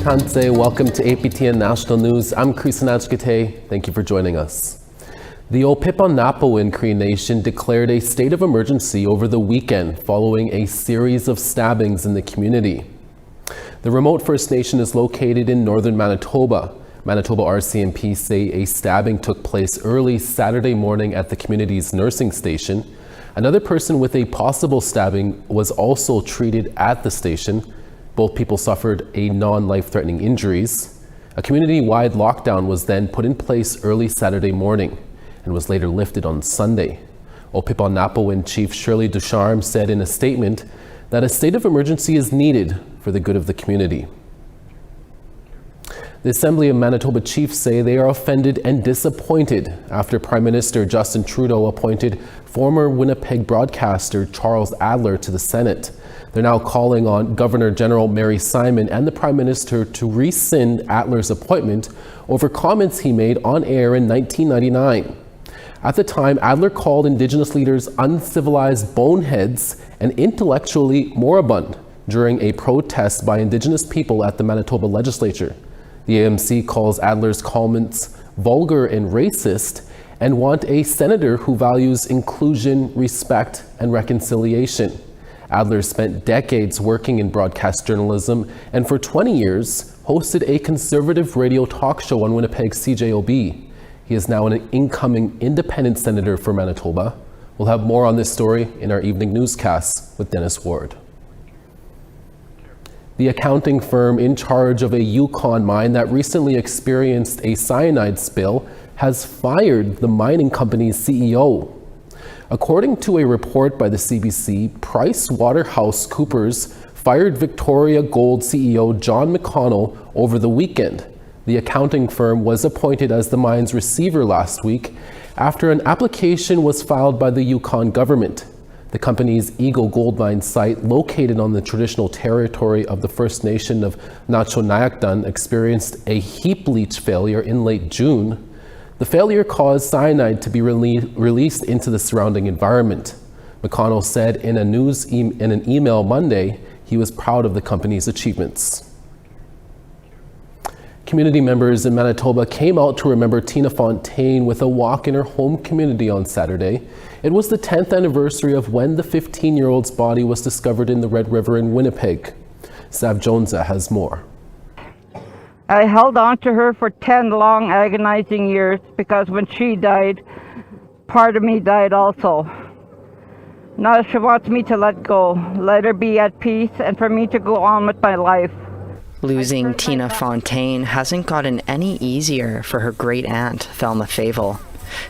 Tansei. Welcome to APTN National News. I'm Creeson Agecoutay. Thank you for joining us. The O-Pipon-Na-Piwin Cree Nation declared a state of emergency over the weekend following a series of stabbings in the community. The remote First Nation is located in northern Manitoba. Manitoba RCMP say a stabbing took place early Saturday morning at the community's nursing station. Another person with a possible stabbing was also treated at the station. Both people suffered a non-life-threatening injuries. A community-wide lockdown was then put in place early Saturday morning and was later lifted on Sunday. O-Pipon-Na-Piwin Chief Shirley Ducharme said in a statement that a state of emergency is needed for the good of the community. The Assembly of Manitoba chiefs say they are offended and disappointed after Prime Minister Justin Trudeau appointed former Winnipeg broadcaster Charles Adler to the Senate. They're now calling on Governor General Mary Simon and the Prime Minister to rescind Adler's appointment over comments he made on air in 1999. At the time, Adler called Indigenous leaders uncivilized boneheads and intellectually moribund during a protest by Indigenous people at the Manitoba legislature. The AMC calls Adler's comments vulgar and racist and want a senator who values inclusion, respect, and reconciliation. Adler spent decades working in broadcast journalism and for 20 years hosted a conservative radio talk show on Winnipeg's CJOB. He is now an incoming independent senator for Manitoba. We'll have more on this story in our evening newscast with Dennis Ward. The accounting firm in charge of a Yukon mine that recently experienced a cyanide spill has fired the mining company's CEO. According to a report by the CBC, PricewaterhouseCoopers fired Victoria Gold CEO John McConnell over the weekend. The accounting firm was appointed as the mine's receiver last week after an application was filed by the Yukon government. The company's Eagle Gold Mine site, located on the traditional territory of the First Nation of Nacho-Nayakdun, experienced a heap leach failure in late June. The failure caused cyanide to be released into the surrounding environment. McConnell said in an email Monday he was proud of the company's achievements. Community members in Manitoba came out to remember Tina Fontaine with a walk in her home community on Saturday. It was the 10th anniversary of when the 15-year-old's body was discovered in the Red River in Winnipeg. Sav Jonza has more. I held on to her for 10 long agonizing years because when she died, part of me died also. Now she wants me to let go, let her be at peace, and for me to go on with my life. Losing Tina Fontaine hasn't gotten any easier for her great-aunt, Thelma Favel.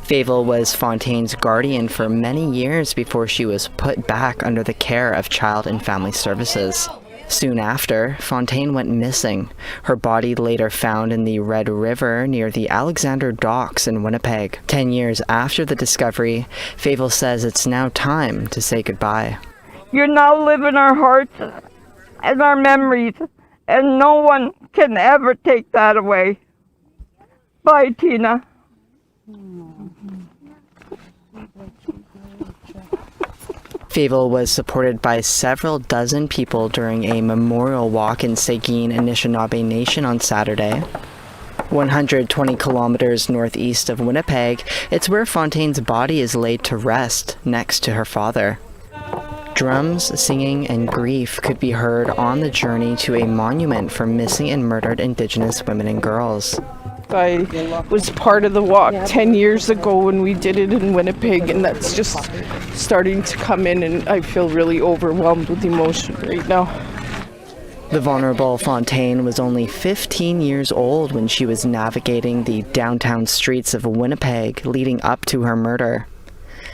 Favel was Fontaine's guardian for many years before she was put back under the care of Child and Family Services. Soon after, Fontaine went missing. Her body later found in the Red River near the Alexander Docks in Winnipeg. 10 years after the discovery, Favel says it's now time to say goodbye. You now live in our hearts and our memories, and no one can ever take that away. Bye, Tina. Favel was supported by several dozen people during a memorial walk in Seguin Anishinaabe Nation on Saturday. 120 kilometers northeast of Winnipeg, it's where Fontaine's body is laid to rest next to her father. Drums, singing, and grief could be heard on the journey to a monument for missing and murdered Indigenous women and girls. I was part of the walk 10 years ago when we did it in Winnipeg, and that's just starting to come in, and I feel really overwhelmed with emotion right now. The vulnerable Fontaine was only 15 years old when she was navigating the downtown streets of Winnipeg leading up to her murder.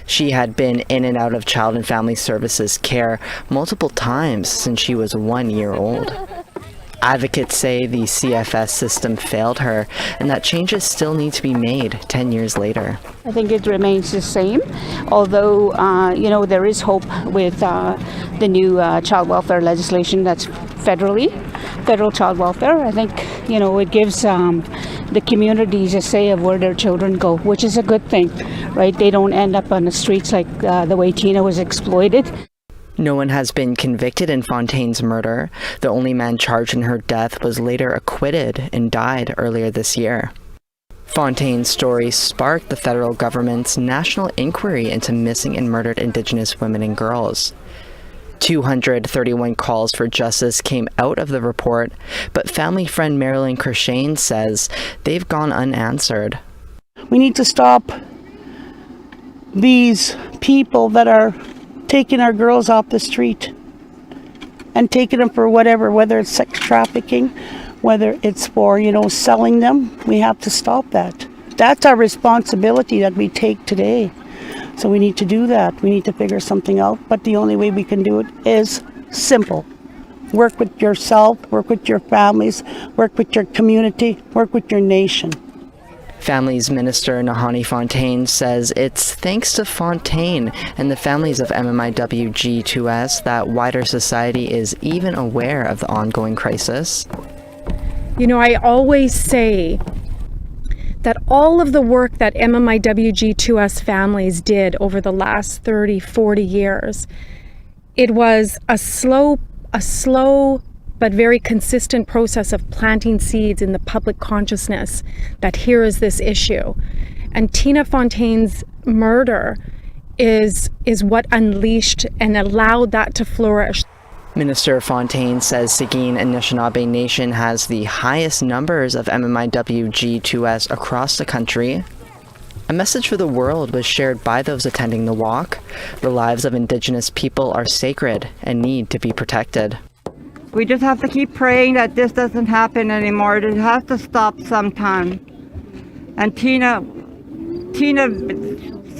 She had been in and out of Child and Family Services care multiple times since she was 1 year old. Advocates say the CFS system failed her and that changes still need to be made 10 years later. I think it remains the same, although, there is hope with the new child welfare legislation that's federal child welfare. I think, it gives the communities a say of where their children go, which is a good thing, right? They don't end up on the streets like the way Tina was exploited. No one has been convicted in Fontaine's murder. The only man charged in her death was later acquitted and died earlier this year. Fontaine's story sparked the federal government's national inquiry into missing and murdered Indigenous women and girls. 231 calls for justice came out of the report, but family friend Marilyn Creeson says they've gone unanswered. We need to stop these people that are taking our girls off the street and taking them for whatever, whether it's sex trafficking, whether it's for, selling them. We have to stop that. That's our responsibility that we take today. So we need to do that. We need to figure something out. But the only way we can do it is simple. Work with yourself, work with your families, work with your community, work with your nation. Families Minister Nahanni Fontaine says it's thanks to Fontaine and the families of MMIWG2S that wider society is even aware of the ongoing crisis. I always say that all of the work that MMIWG2S families did over the last 30, 40 years, it was a slow but very consistent process of planting seeds in the public consciousness that here is this issue. And Tina Fontaine's murder is what unleashed and allowed that to flourish. Minister Fontaine says Seguin and Anishinaabe Nation has the highest numbers of MMIWG2S across the country. A message for the world was shared by those attending the walk. The lives of Indigenous people are sacred and need to be protected. We just have to keep praying that this doesn't happen anymore. It has to stop sometime. And Tina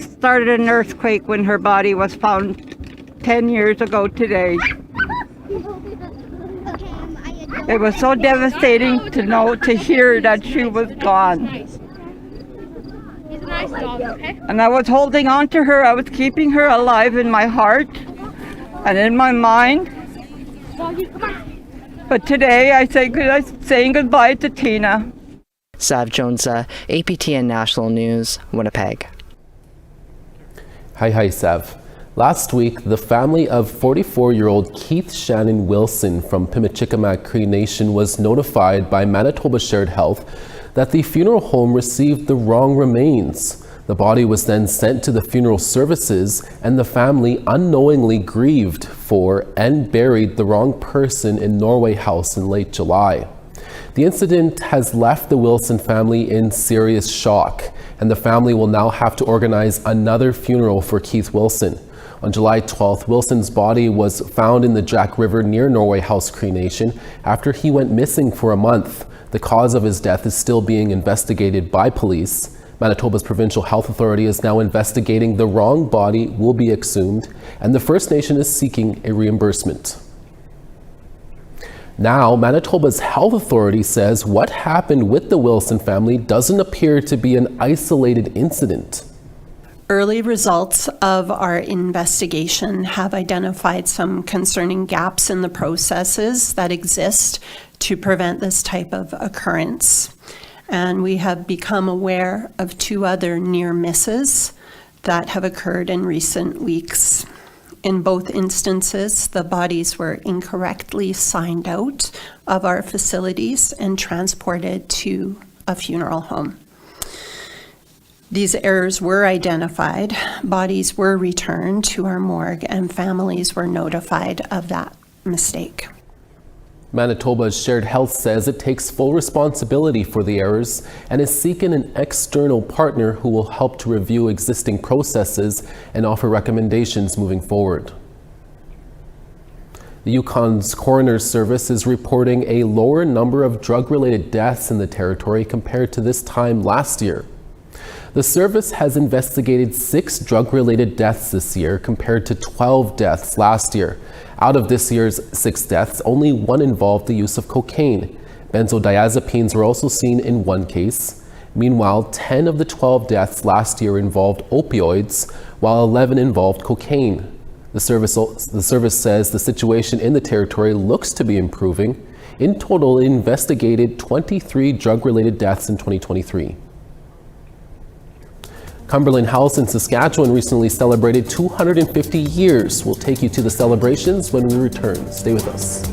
started an earthquake when her body was found 10 years ago today. It was so devastating to hear that she was gone. And I was holding on to her. I was keeping her alive in my heart and in my mind. But today I'm saying goodbye to Tina. Sav Jonesa, APTN National News, Winnipeg. Hi, Sav. Last week, the family of 44-year-old Keith Shannon Wilson from Agecoutay Cree Nation was notified by Manitoba Shared Health that the funeral home received the wrong remains. The body was then sent to the funeral services, and the family unknowingly grieved for and buried the wrong person in Norway House in late July. The incident has left the Wilson family in serious shock, and the family will now have to organize another funeral for Keith Wilson. On July 12th, Wilson's body was found in the Jack River near Norway House Cree Nation after he went missing for a month. The cause of his death is still being investigated by police. Manitoba's Provincial Health Authority is now investigating the wrong body will be exhumed, and the First Nation is seeking a reimbursement. Now, Manitoba's Health Authority says what happened with the Wilson family doesn't appear to be an isolated incident. Early results of our investigation have identified some concerning gaps in the processes that exist to prevent this type of occurrence. And we have become aware of 2 other near misses that have occurred in recent weeks. In both instances, the bodies were incorrectly signed out of our facilities and transported to a funeral home. These errors were identified, bodies were returned to our morgue, and families were notified of that mistake. Manitoba's Shared Health says it takes full responsibility for the errors and is seeking an external partner who will help to review existing processes and offer recommendations moving forward. The Yukon's Coroner's Service is reporting a lower number of drug-related deaths in the territory compared to this time last year. The service has investigated 6 drug-related deaths this year compared to 12 deaths last year. Out of this year's 6 deaths, only 1 involved the use of cocaine. Benzodiazepines were also seen in 1 case. Meanwhile, 10 of the 12 deaths last year involved opioids, while 11 involved cocaine. The service says the situation in the territory looks to be improving. In total, it investigated 23 drug-related deaths in 2023. Cumberland House in Saskatchewan recently celebrated 250 years. We'll take you to the celebrations when we return. Stay with us.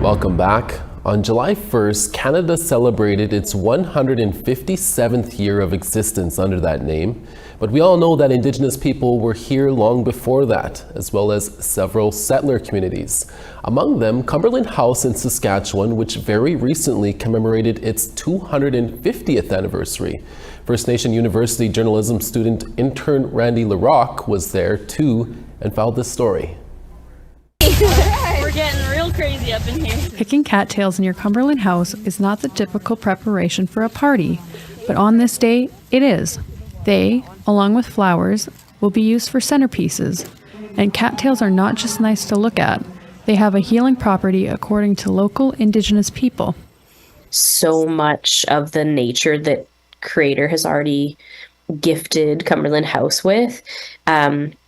Welcome back. On July 1st, Canada celebrated its 157th year of existence under that name. But we all know that Indigenous people were here long before that, as well as several settler communities. Among them, Cumberland House in Saskatchewan, which very recently commemorated its 250th anniversary. First Nation University journalism student intern Randy LaRocque was there too and found this story. We're getting real crazy up in here. Picking cattails in your Cumberland house is not the typical preparation for a party, but on this day, it is. They, along with flowers, will be used for centerpieces. And cattails are not just nice to look at. They have a healing property according to local Indigenous people. So much of the nature that Creator has already gifted Cumberland House with,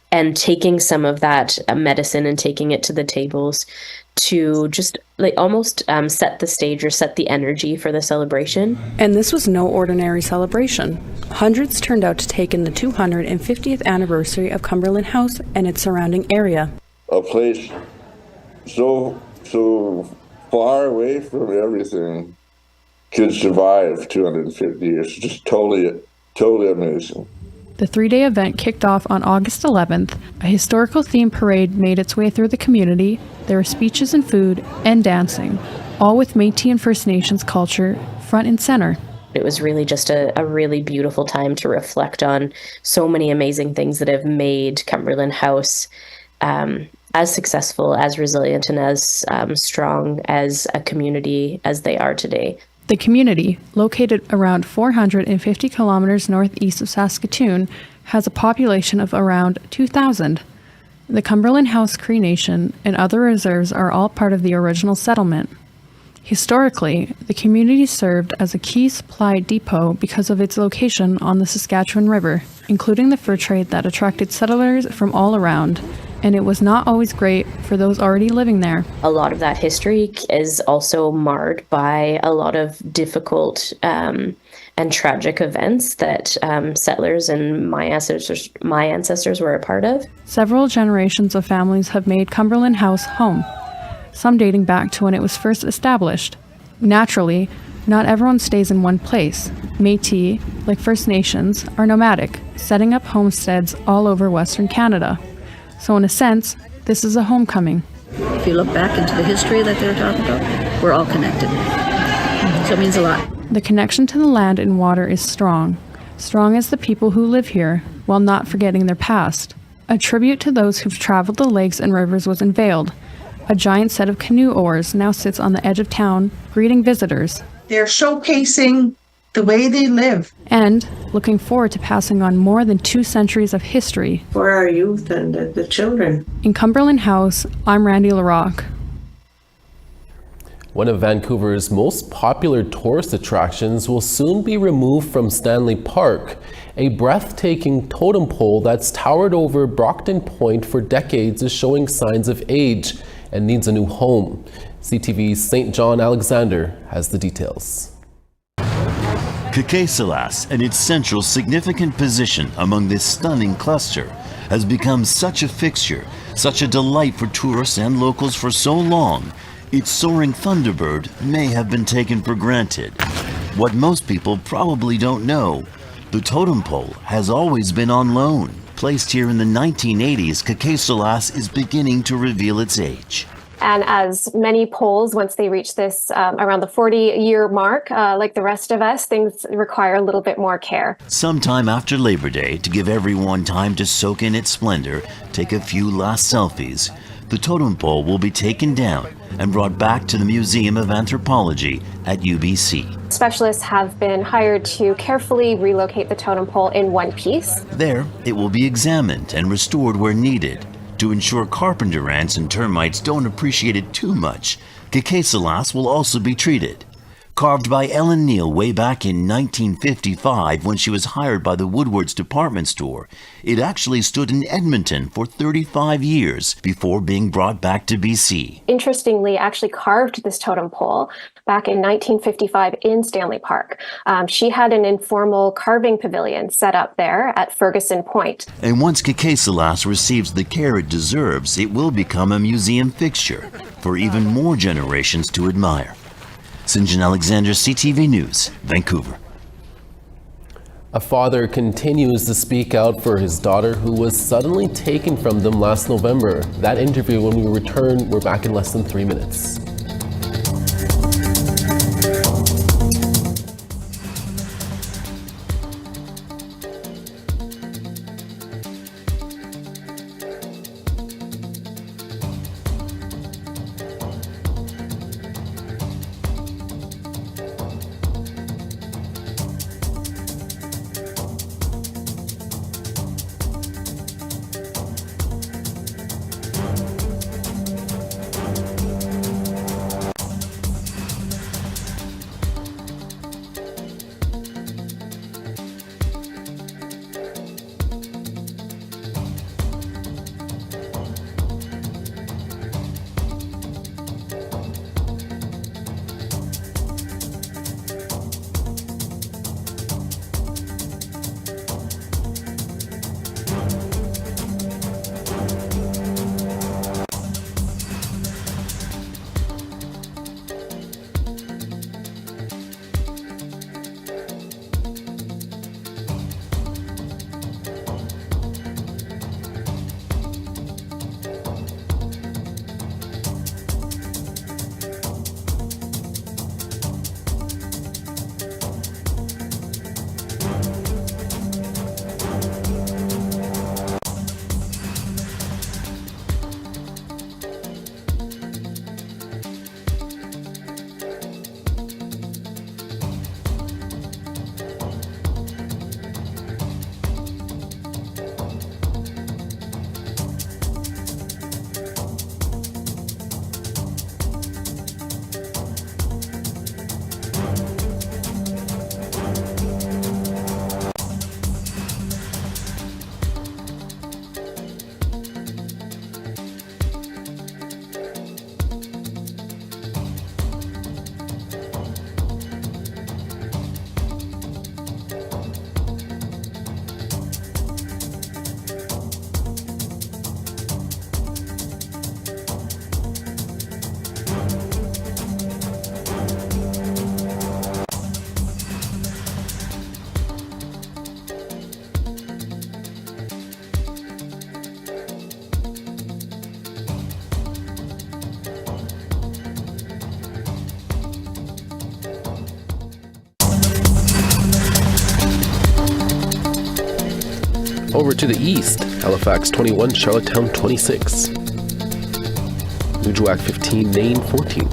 and taking some of that medicine and taking it to the tables to just like almost set the stage or set the energy for the celebration. And this was no ordinary celebration. Hundreds turned out to take in the 250th anniversary of Cumberland House and its surrounding area. A place so far away from everything could survive 250 years. Just totally amazing. The 3-day event kicked off on August 11th. A historical theme parade made its way through the community. There were speeches and food and dancing, all with Métis and First Nations culture front and center. It was really just a really beautiful time to reflect on so many amazing things that have made Cumberland House a as successful, as resilient, and as strong as a community as they are today. The community, located around 450 kilometers northeast of Saskatoon, has a population of around 2,000. The Cumberland House Cree Nation and other reserves are all part of the original settlement. Historically, the community served as a key supply depot because of its location on the Saskatchewan River, including the fur trade that attracted settlers from all around, and it was not always great for those already living there. A lot of that history is also marred by a lot of difficult and tragic events that settlers and my ancestors were a part of. Several generations of families have made Cumberland House home, some dating back to when it was first established. Naturally, not everyone stays in one place. Métis, like First Nations, are nomadic, setting up homesteads all over Western Canada. So in a sense, this is a homecoming. If you look back into the history that they're talking about, we're all connected. So it means a lot. The connection to the land and water is strong as the people who live here, while not forgetting their past. A tribute to those who've traveled the lakes and rivers was unveiled. A giant set of canoe oars now sits on the edge of town, greeting visitors. They're showcasing the way they live. And looking forward to passing on more than 2 centuries of history. For our youth and the children. In Cumberland House, I'm Randy LaRocque. One of Vancouver's most popular tourist attractions will soon be removed from Stanley Park. A breathtaking totem pole that's towered over Brockton Point for decades is showing signs of age and needs a new home. CTV's St. John Alexander has the details. Agecoutay and its central significant position among this stunning cluster has become such a fixture, such a delight for tourists and locals for so long, its soaring Thunderbird may have been taken for granted. What most people probably don't know, the totem pole has always been on loan. Placed here in the 1980s, Agecoutay is beginning to reveal its age. And as many poles, once they reach this around the 40-year mark, like the rest of us, things require a little bit more care. Sometime after Labor Day, to give everyone time to soak in its splendor, take a few last selfies, the totem pole will be taken down and brought back to the Museum of Anthropology at UBC. Specialists have been hired to carefully relocate the totem pole in one piece. There, it will be examined and restored where needed. To ensure carpenter ants and termites don't appreciate it too much, Agecoutay will also be treated. Carved by Ellen Neal way back in 1955 when she was hired by the Woodward's department store, it actually stood in Edmonton for 35 years before being brought back to BC. Interestingly, actually carved this totem pole back in 1955 in Stanley Park. She had an informal carving pavilion set up there at Ferguson Point. And once Agecoutay receives the care it deserves, it will become a museum fixture for even more generations to admire. St. John Alexander, CTV News, Vancouver. A father continues to speak out for his daughter who was suddenly taken from them last November. That interview, when we return, we're back in less than 3 minutes. Over to the east, Halifax 21, Charlottetown 26. Nujuak 15, Nain 14.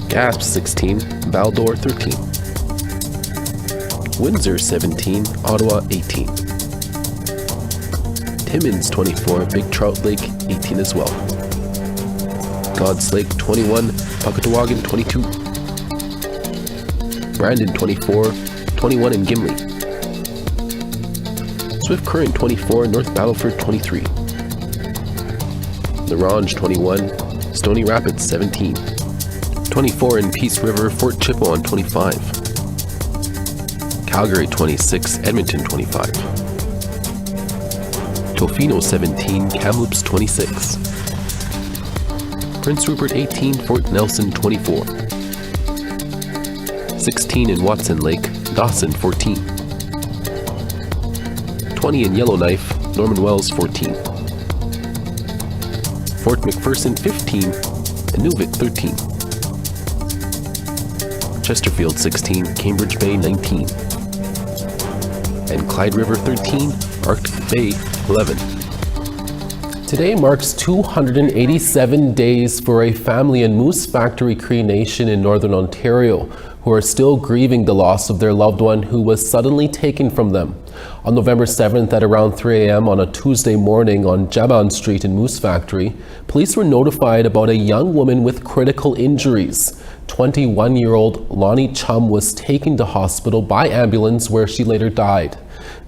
Gasp 16, Val-d'Or 13. Windsor 17, Ottawa 18. Timmins 24, Big Trout Lake 18 as well. God's Lake 21, Puckatawagan 22. Brandon 24, 21 in Gimli. Swift Current 24, North Battleford 23. Larange 21, Stony Rapids 17. 24 in Peace River, Fort Chipewyan 25. Calgary 26, Edmonton 25. Tofino 17, Kamloops 26. Prince Rupert 18, Fort Nelson 24. 16 in Watson Lake, Dawson 14. 20 in Yellowknife, Norman Wells 14. Fort McPherson 15, and Nunavut 13. Chesterfield 16, Cambridge Bay 19. And Clyde River 13, Arctic Bay 11. Today marks 287 days for a family in Moose Factory Cree Nation in Northern Ontario who are still grieving the loss of their loved one who was suddenly taken from them. On November 7th at around 3 a.m. on a Tuesday morning on Jaban Street in Moose Factory, police were notified about a young woman with critical injuries. 21-year-old Lonnie Chum was taken to hospital by ambulance where she later died.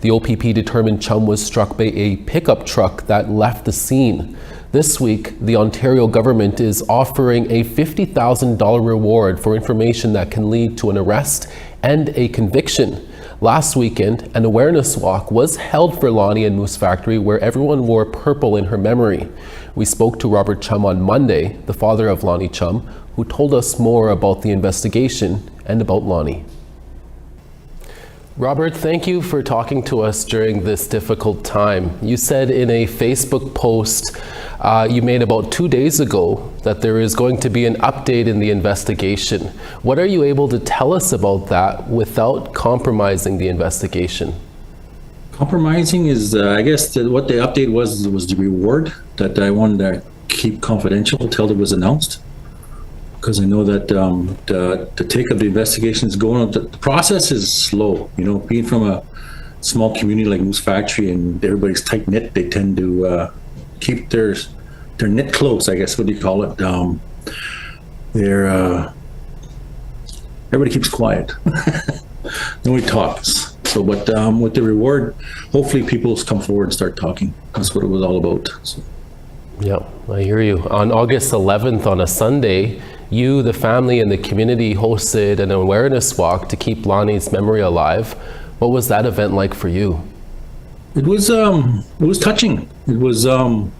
The OPP determined Chum was struck by a pickup truck that left the scene. This week, the Ontario government is offering a $50,000 reward for information that can lead to an arrest and a conviction. Last weekend, an awareness walk was held for Lonnie in Moose Factory where everyone wore purple in her memory. We spoke to Robert Chum on Monday, the father of Lonnie Chum, who told us more about the investigation and about Lonnie. Robert, thank you for talking to us during this difficult time. You said in a Facebook post you made about 2 days ago that there is going to be an update in the investigation. What are you able to tell us about that without compromising the investigation? Compromising is, I guess, what the update was the reward that I wanted to keep confidential until it was announced. Because I know that the take of the investigation is going on. The process is slow. You know, being from a small community like Moose Factory and everybody's tight knit, they tend to keep their knit close. I guess what do you call it? Everybody keeps quiet. Nobody talks. So, but with the reward, hopefully people come forward and start talking. That's what it was all about. So. Yeah, I hear you. On August 11th, on a Sunday, you, the family, and the community hosted an awareness walk to keep Lonnie's memory alive. What was that event like for you? It was touching. It was. I'm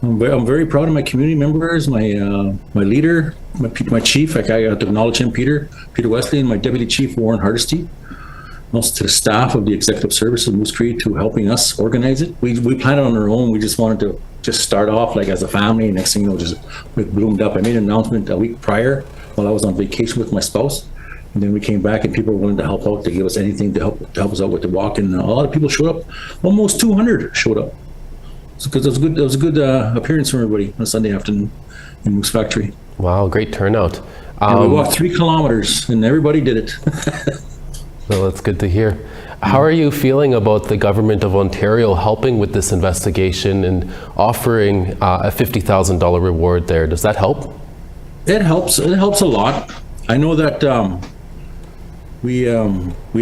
very proud of my community members, my leader, my chief. I got to acknowledge him, Peter Wesley, and my deputy chief, Warren Hardesty. Also to the staff of the Executive Service of Moose Cree to helping us organize it. We planned it on our own. We just wanted to start off like as a family. Next thing you know, it bloomed up. I made an announcement a week prior while I was on vacation with my spouse. And then we came back and people wanted to help out, to give us anything to help us out with the walk. And a lot of people showed up. Almost 200 showed up. Because it was a good appearance from everybody on a Sunday afternoon in Moose Factory. Wow, great turnout. We walked 3 kilometers and everybody did it. Well, that's good to hear. How are you feeling about the government of Ontario helping with this investigation and offering a $50,000 reward there? Does that help? It helps. It helps a lot. I know that we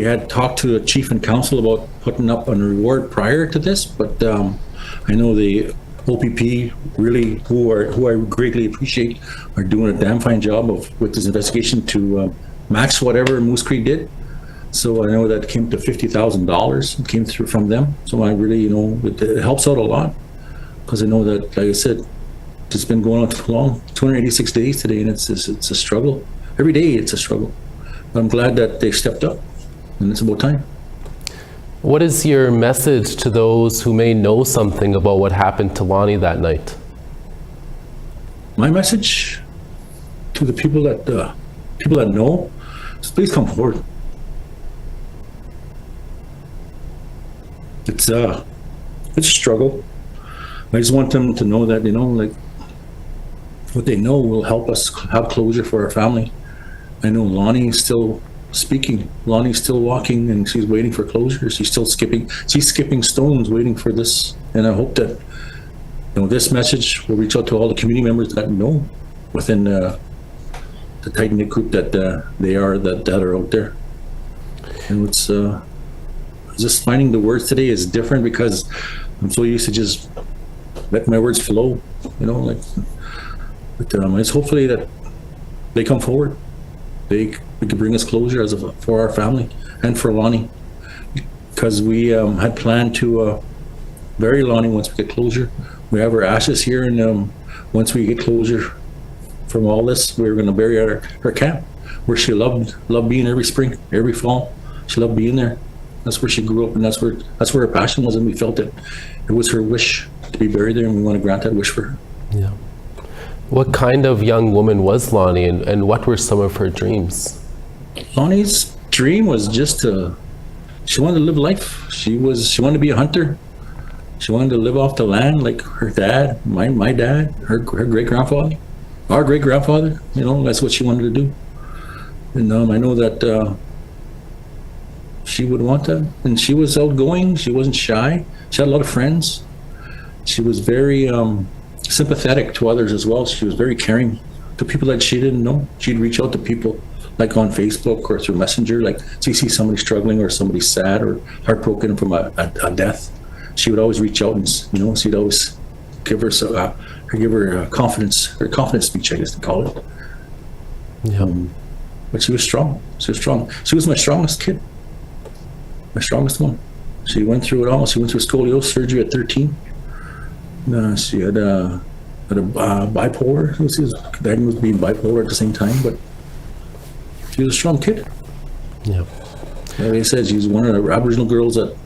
had talked to the chief and council about putting up a reward prior to this, but I know the OPP really, who I greatly appreciate, are doing a damn fine job with this investigation to match whatever Moose Cree did. So I know that came to $50,000. It came through from them. So I really, it helps out a lot, because I know that, like I said, it's been going on too long, 286 days today, and it's a struggle. Every day it's a struggle. But I'm glad that they stepped up, and it's about time. What is your message to those who may know something about what happened to Lonnie that night? My message to the people that know is please come forward. it's a struggle. I just want them to know that, like, what they know will help us have closure for our family. I know Lonnie's still speaking. Lonnie's still walking, and she's waiting for closure. She's still skipping. She's skipping stones waiting for this. And I hope that, this message will reach out to all the community members that know within the tight-knit group that they are that are out there. And it's just finding the words today is different because I'm so used to just let my words flow, like. But it's hopefully that they come forward. We can bring us closure for our family and for Lonnie, because we had planned to bury Lonnie once we get closure. We have her ashes here, and once we get closure from all this, we're going to bury her at her camp, where she loved being every spring, every fall. She loved being there. That's where she grew up, and that's where her passion was, and we felt that it was her wish to be buried there, and we want to grant that wish for her. Yeah. What kind of young woman was Lonnie, and what were some of her dreams? Lonnie's dream was just she wanted to live life. She wanted to be a hunter. She wanted to live off the land like her dad, my dad, her great-grandfather, our great-grandfather. That's what she wanted to do. And I know that she would want that. And she was outgoing. She wasn't shy. She had a lot of friends. She was very sympathetic to others as well. She was very caring to people that she didn't know. She'd reach out to people like on Facebook or through Messenger, like so you see somebody struggling or somebody sad or heartbroken from a death. She would always reach out and she'd always give her confidence speech, I guess they call it. Yeah. But she was strong. She was my strongest kid, my strongest one. She went through it all. She went through scoliosis surgery at 13. She had a bipolar. She was diagnosed with being bipolar at the same time, but she was a strong kid. Yeah. Like I said, she was one of the Aboriginal girls that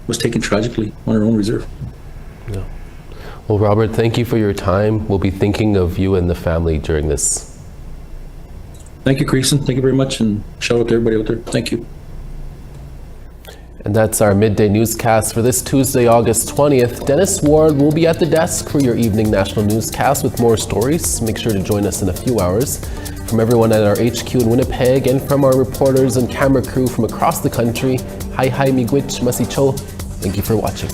was taken tragically on her own reserve. Yeah. Well, Robert, thank you for your time. We'll be thinking of you and the family during this. Thank you, Creeson. Thank you very much, and shout out to everybody out there. Thank you. And that's our midday newscast for this Tuesday, August 20th. Dennis Ward will be at the desk for your evening national newscast with more stories. Make sure to join us in a few hours. From everyone at our HQ in Winnipeg and from our reporters and camera crew from across the country, hi miigwech masicho. Thank you for watching.